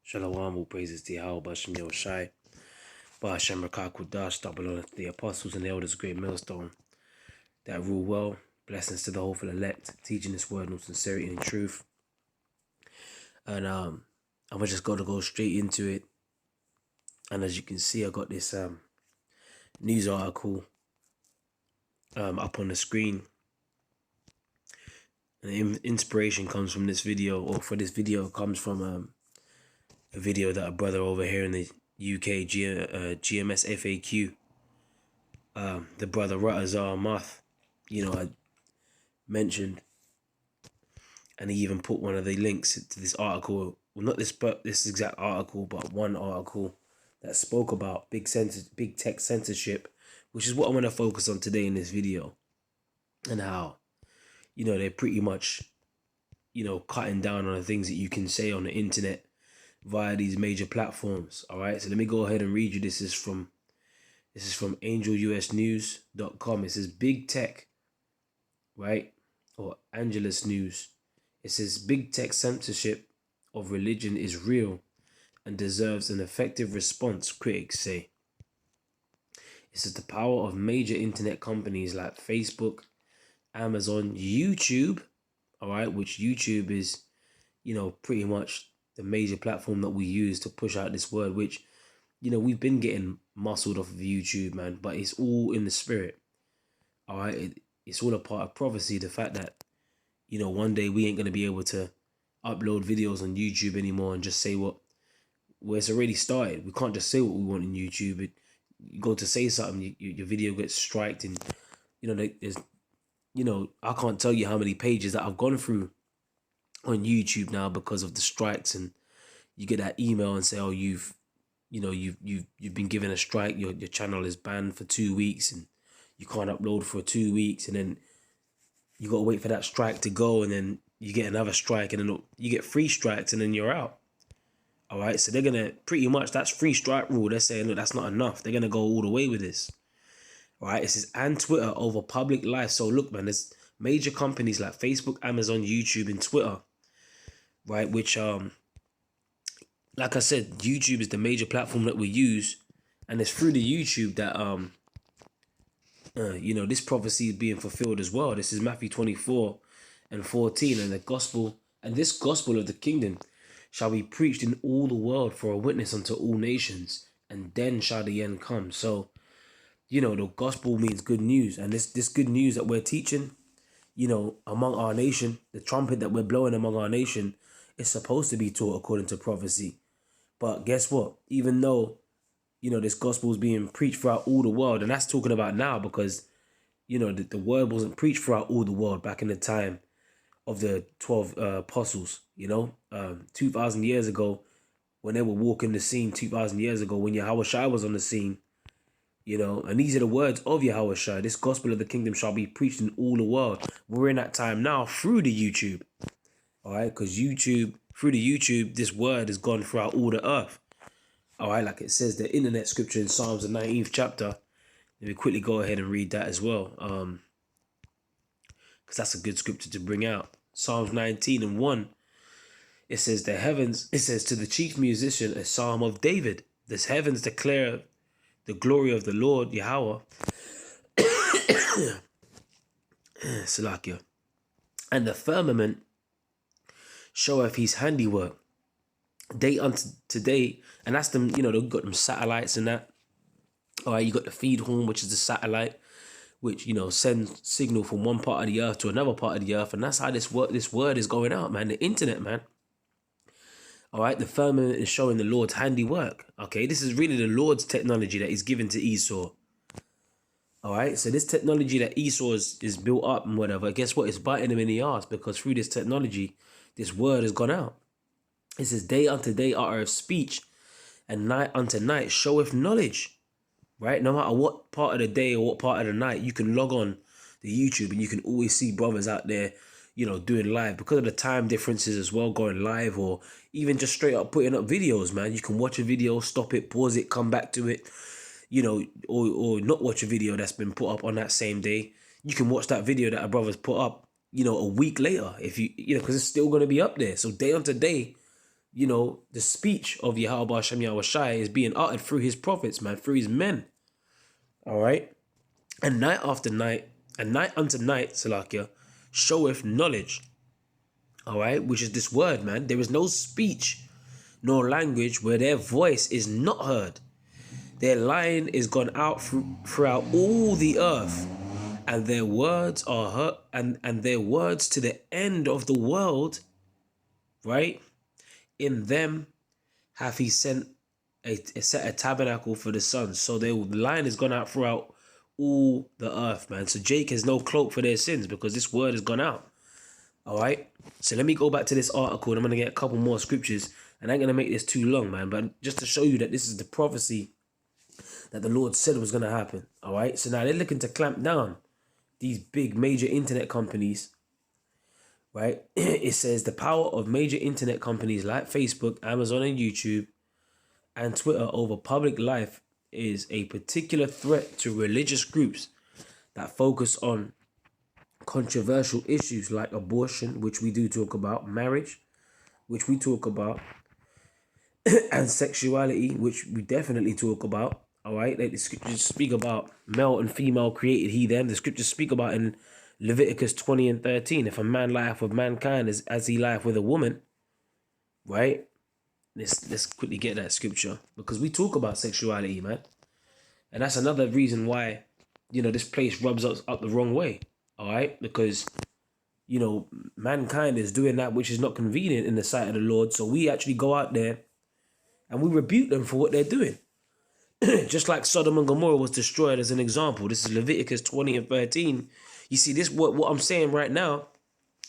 Shalom, all praises to Yahweh, Bashem Yahushai, Ba'ashem Rakah Kudash, double honor to the apostles and the elders, great millstone that rule well. Blessings to the hopeful elect, teaching this word in sincerity and truth. And I'm just going to go straight into it. And as you can see, I got this news article up on the screen. And the inspiration comes from this video, or for this video comes from a video that a brother over here in the UK, GMS FAQ, the brother Ratazar Math, I mentioned, and he even put one of the links to this article, well, not this exact article, but one article that spoke about big tech censorship, which is what I'm going to focus on today in this video, and how, they're pretty much, cutting down on the things that you can say on the internet via these major platforms. All right, so let me go ahead and read you. This is from angelusnews.com. It says big tech, right? Or Angelus News. It says big tech censorship of religion is real and deserves an effective response, critics say. It says the power of major internet companies like Facebook, Amazon, YouTube, all right, which YouTube is, pretty much the major platform that we use to push out this word, which, we've been getting muscled off of YouTube, man, but it's all in the spirit. All right. It's all a part of prophecy. The fact that, one day we ain't going to be able to upload videos on YouTube anymore and just say where it's already started. We can't just say what we want in YouTube. You go to say something, your video gets striked, and, there's, I can't tell you how many pages that I've gone through on YouTube now because of the strikes, and you get that email and say, oh, you've been given a strike, your channel is banned for 2 weeks and you can't upload for 2 weeks, and then you got to wait for that strike to go, and then you get another strike, and then you get 3 strikes, and then you're out. All right, so they're going to pretty much, that's 3 strike rule. They're saying, look, that's not enough. They're going to go all the way with this. All right, it says, and Twitter over public life. So look, man, there's major companies like Facebook, Amazon, YouTube, and Twitter, right, which, like I said, YouTube is the major platform that we use, and it's through the YouTube that, this prophecy is being fulfilled as well. This is Matthew 24:14, and this gospel of the kingdom shall be preached in all the world for a witness unto all nations, and then shall the end come. So, the gospel means good news, and this good news that we're teaching, among our nation, the trumpet that we're blowing among our nation, is supposed to be taught according to prophecy. But guess what? Even though, this gospel is being preached throughout all the world, and that's talking about now because, the word wasn't preached throughout all the world back in the time of the 12 apostles, 2,000 years ago, when they were walking the scene, 2,000 years ago, when Yahushua was on the scene, and these are the words of Yahushua. This gospel of the kingdom shall be preached in all the world. We're in that time now through the YouTube. All right, because through the YouTube, this word has gone throughout all the earth. All right, like it says, the internet scripture in Psalms, the 19th chapter. Let me quickly go ahead and read that as well, because that's a good scripture to bring out. Psalms 19:1. It says, to the chief musician, a psalm of David. The heavens declare the glory of the Lord, Yahweh. Salakia. And the firmament showeth his handiwork. Day unto day, and that's them, they've got them satellites and that. All right, you got the feed horn, which is the satellite, which, sends signal from one part of the earth to another part of the earth, and that's how this word is going out, man. The internet, man. All right, the firmament is showing the Lord's handiwork. Okay, this is really the Lord's technology that he's given to Esau. All right, so this technology that Esau is built up and whatever, guess what? It's biting him in the ass, because through this technology, this word has gone out. It says, day unto day uttereth speech, and night unto night showeth knowledge. Right? No matter what part of the day or what part of the night, you can log on to YouTube and you can always see brothers out there, doing live, because of the time differences as well, going live, or even just straight up putting up videos, man. You can watch a video, stop it, pause it, come back to it, or not watch a video that's been put up on that same day. You can watch that video that a brother's put up, a week later, if because it's still going to be up there. So day unto day, the speech of Yahweh Hashem Yahweh Shai is being uttered through his prophets, man, through his men. All right. And night after night, and night unto night, Salakia, showeth knowledge. All right, which is this word, man. There is no speech nor language where their voice is not heard. Their line is gone out throughout all the earth, and their words are heard, and their words to the end of the world, right? In them hath he set a tabernacle for the sun. So their line has gone out throughout all the earth, man. So Jake has no cloak for their sins because this word has gone out. All right. So let me go back to this article and I'm going to get a couple more scriptures. And I ain't going to make this too long, man. But just to show you that this is the prophecy that the Lord said was going to happen. All right. So now they're looking to clamp down these big major internet companies. Right. It says the power of major internet companies like Facebook, Amazon and YouTube and Twitter over public life is a particular threat to religious groups that focus on controversial issues like abortion, which we do talk about, marriage, which we talk about, and sexuality, which we definitely talk about. All right, like the scriptures speak about male and female created he them. The scriptures speak about in Leviticus 20 and 13, if a man lieth with mankind as he lieth with a woman, right? Let's quickly get that scripture because we talk about sexuality, man. And that's another reason why, this place rubs us up the wrong way. All right. Because, mankind is doing that which is not convenient in the sight of the Lord. So we actually go out there and we rebuke them for what they're doing. Just like Sodom and Gomorrah was destroyed as an example. This is Leviticus 20 and 13. You see, this what I'm saying right now,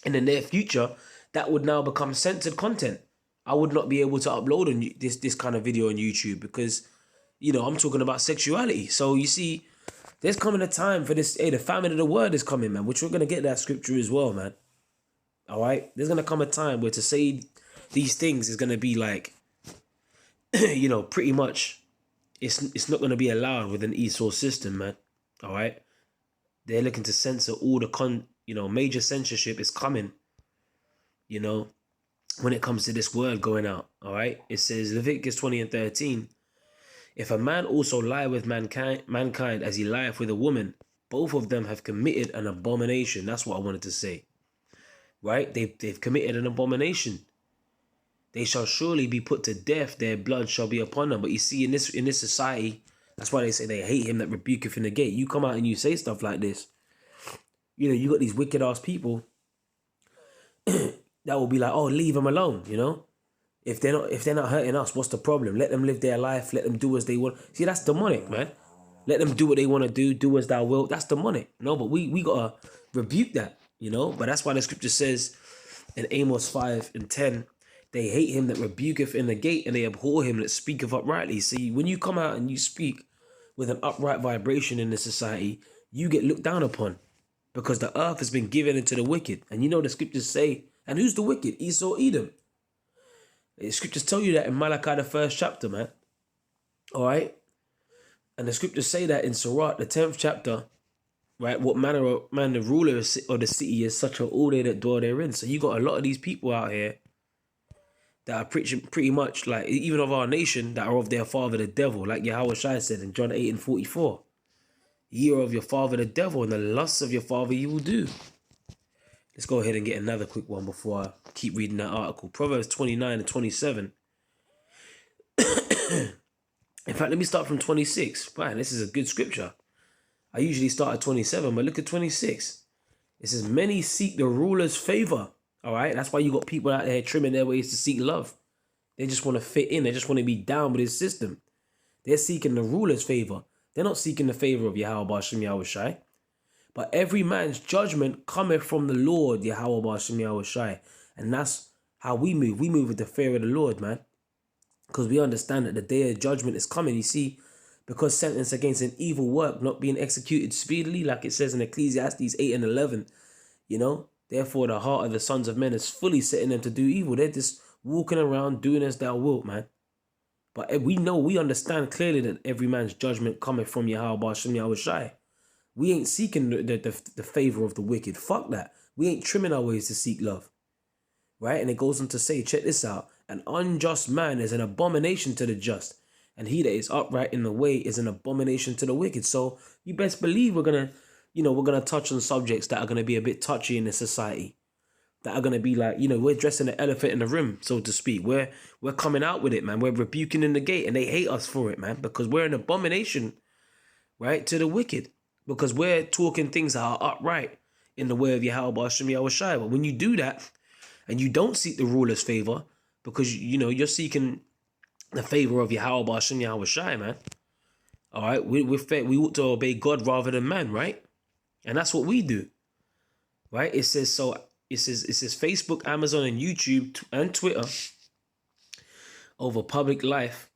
in the near future, that would now become censored content. I would not be able to upload on this kind of video on YouTube because, I'm talking about sexuality. So you see, there's coming a time for this. Hey, the famine of the word is coming, man, which we're going to get that scripture as well, man. All right. There's going to come a time where to say these things is going to be like, pretty much it's not going to be allowed with an Esau system, man. All right. They're looking to censor all the major censorship is coming, when it comes to this word going out. All right. It says Leviticus 20 and 13. If a man also lie with mankind as he lieth with a woman, both of them have committed an abomination. That's what I wanted to say. Right? They've committed an abomination. They shall surely be put to death. Their blood shall be upon them. But you see, in this society, that's why they say they hate him that rebuketh in the gate. You come out and you say stuff like this. You got these wicked ass people that will be like, oh, leave them alone, If they're not hurting us, what's the problem? Let them live their life. Let them do as they want. See, that's demonic, man. Let them do what they want to do. Do as thou wilt. That's demonic. But we gotta rebuke that, But that's why the scripture says in Amos 5 and 10, they hate him that rebuketh in the gate, and they abhor him that speaketh uprightly. See, when you come out and you speak with an upright vibration in the society, you get looked down upon because the earth has been given into the wicked. And the scriptures say, and who's the wicked? Esau, Edom. The scriptures tell you that in Malachi, the 1st chapter, man. All right? And the scriptures say that in Sirach, the 10th chapter, right? What manner of man the ruler of the city is, such are all they that dwell therein. So you got a lot of these people out here that are preaching pretty much, like, even of our nation, that are of their father the devil. Like Yahweh Shai said in John 8 and 44. Ye are of your father the devil, and the lusts of your father you will do. Let's go ahead and get another quick one before I keep reading that article. Proverbs 29 and 27. In fact, let me start from 26. Man, this is a good scripture. I usually start at 27, but look at 26. It says, many seek the ruler's favor. All right? That's why you got people out there trimming their ways to seek love. They just want to fit in. They just want to be down with his system. They're seeking the ruler's favor. They're not seeking the favor of Yahweh Hashem Yahweh Shai. But every man's judgment cometh from the Lord, Yahweh Hashem Yahweh Shai. And that's how we move. We move with the fear of the Lord, man. Because we understand that the day of judgment is coming. You see, because sentence against an evil work not being executed speedily, like it says in Ecclesiastes 8 and 11, therefore the heart of the sons of men is fully setting them to do evil. They're just walking around doing as thou wilt, man. But we understand clearly that every man's judgment cometh from Yahweh Hashem Yahweh Shai. We ain't seeking the favor of the wicked. Fuck that. We ain't trimming our ways to seek love. Right? And it goes on to say, check this out. An unjust man is an abomination to the just, and he that is upright in the way is an abomination to the wicked. So you best believe we're gonna touch on subjects that are gonna be a bit touchy in the society, that are gonna be like, we're dressing the elephant in the room, so to speak. We're coming out with it, man. We're rebuking in the gate, and they hate us for it, man, because we're an abomination, right, to the wicked, because we're talking things that are upright in the way of Yahweh Hashem Yahweh Shai. But when you do that, and you don't seek the ruler's favor, because you're seeking the favor of Yahweh Hashem Yahweh Shai, man. All right, we're fair. We ought to obey God rather than man, right? And that's what we do, right? It says Facebook, Amazon, and YouTube and Twitter over public life.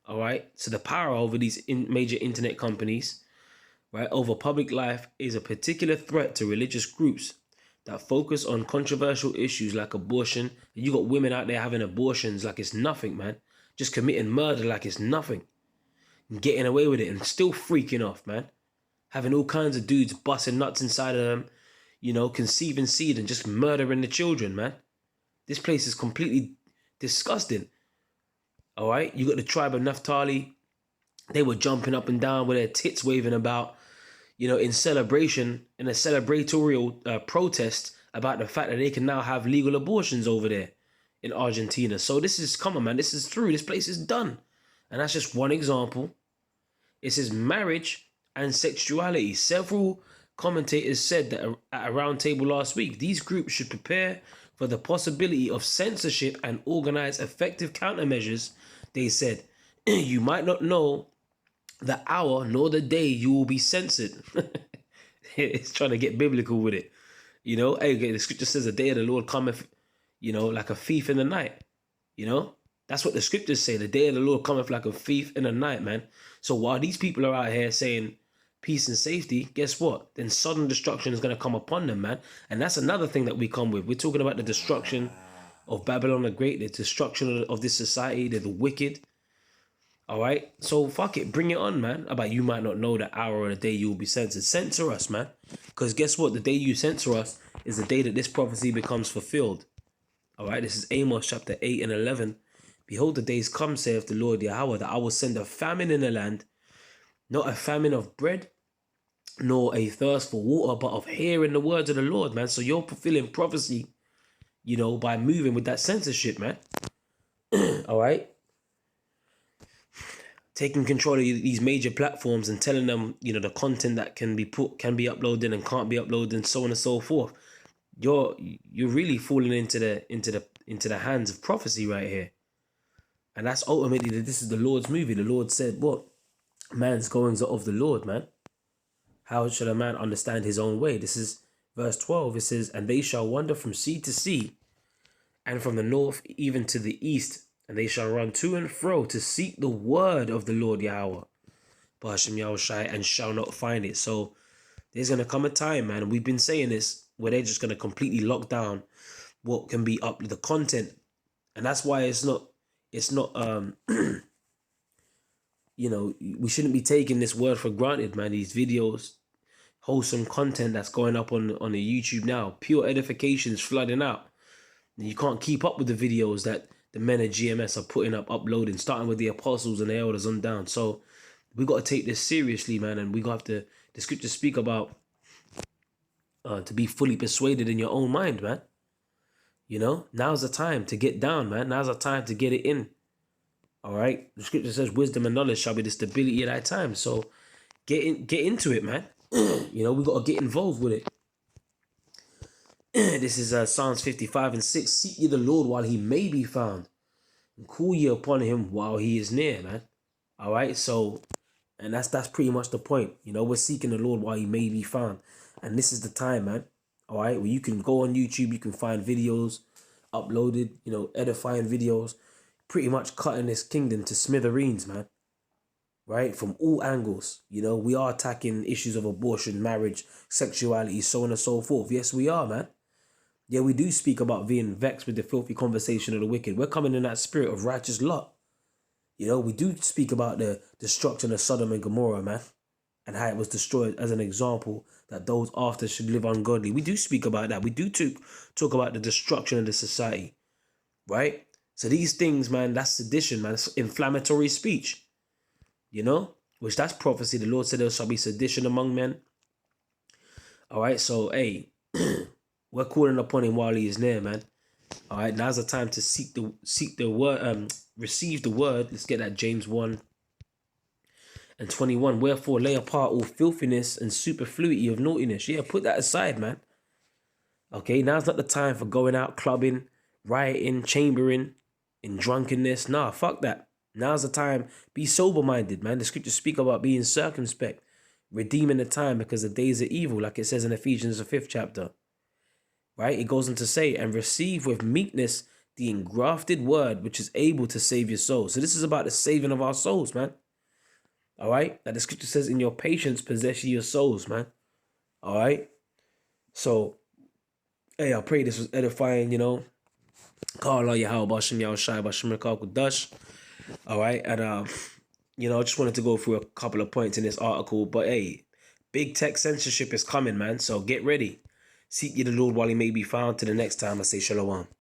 All right, so the power over these major internet companies, right, over public life is a particular threat to religious groups that focus on controversial issues like abortion. You got women out there having abortions like it's nothing, man. Just committing murder like it's nothing. And getting away with it and still freaking off, man. Having all kinds of dudes busting nuts inside of them, conceiving seed and just murdering the children, man. This place is completely disgusting. All right? You got the tribe of Naphtali. They were jumping up and down with their tits waving about, in celebration, in a celebratorial protest about the fact that they can now have legal abortions over there in Argentina. So come on, man, this is through. This place is done. And that's just one example. It says marriage and sexuality. Several commentators said that at a round table last week, these groups should prepare for the possibility of censorship and organize effective countermeasures. They said, you might not know the hour nor the day you will be censored. It's trying to get biblical with it. Hey, the scripture says the day of the Lord cometh, like a thief in the night. That's what the scriptures say. The day of the Lord cometh like a thief in the night, man. So while these people are out here saying peace and safety, guess what? Then sudden destruction is going to come upon them, man. And that's another thing that we come with. We're talking about the destruction of Babylon the Great, the destruction of this society, the wicked. All right, so fuck it, bring it on, man. About you might not know the hour or the day you will be censored. Censor us, man. Because guess what? The day you censor us is the day that this prophecy becomes fulfilled. All right, this is Amos chapter 8 and 11. Behold, the days come, saith the Lord Yahweh, that I will send a famine in the land, not a famine of bread, nor a thirst for water, but of hearing the words of the Lord, man. So you're fulfilling prophecy, by moving with that censorship, man. All right. Taking control of these major platforms and telling them, the content that can be uploaded and can't be uploaded and so on and so forth. You're really falling into the hands of prophecy right here. And that's ultimately this is the Lord's movie. The Lord said, what? Man's goings are of the Lord, man. How should a man understand his own way? This is verse 12. It says, and they shall wander from sea to sea, and from the north even to the east, and they shall run to and fro to seek the word of the Lord Yahweh, Hashem Yahweh Shai, and shall not find it. So there's going to come a time, man, and we've been saying this, where they're just going to completely lock down what can be up the content. And that's why it's not we shouldn't be taking this word for granted, man. These videos, wholesome content that's going up on the YouTube now, pure edifications flooding out. And you can't keep up with the videos that the men of GMS are putting up, uploading, starting with the apostles and the elders on down. So we got to take this seriously, man. And we got to, the scriptures speak about to be fully persuaded in your own mind, man. Now's the time to get down, man. Now's the time to get it in. All right. The scripture says wisdom and knowledge shall be the stability of thy time. So get into it, man. We got to get involved with it. This is Psalms 55 and 6. Seek ye the Lord while he may be found, and call ye upon him while he is near, man. All right. So, and that's pretty much the point. We're seeking the Lord while he may be found. And this is the time, man. All right. Where you can go on YouTube, you can find videos uploaded, edifying videos, pretty much cutting this kingdom to smithereens, man. Right? From all angles. We are attacking issues of abortion, marriage, sexuality, so on and so forth. Yes, we are, man. Yeah, we do speak about being vexed with the filthy conversation of the wicked. We're coming in that spirit of righteous Lot. We do speak about the destruction of Sodom and Gomorrah, man, and how it was destroyed as an example that those after should live ungodly. We do speak about that. We do talk about the destruction of the society, right? So these things, man, that's sedition, man. It's inflammatory speech, you know, which that's prophecy. The Lord said there shall be sedition among men. All right, so hey, we're calling upon him while he is near, man. All right, now's the time to seek the word, receive the word. Let's get that James 1:21. Wherefore lay apart all filthiness and superfluity of naughtiness. Yeah, put that aside, man. Okay, now's not the time for going out clubbing, rioting, chambering, in drunkenness. Nah, fuck that. Now's the time. Be sober-minded, man. The scriptures speak about being circumspect, redeeming the time because the days are evil, like it says in Ephesians, the 5th chapter. Right? It goes on to say, and receive with meekness the engrafted word, which is able to save your soul. So this is about the saving of our souls, man. All right? That the scripture says, in your patience, possess your souls, man. All right? So, hey, I pray this was edifying, you know. All right, and you know, I just wanted to go through a couple of points in this article, but hey, big tech censorship is coming, man. So get ready. Seek ye the Lord while he may be found. Till the next time, I say shalom.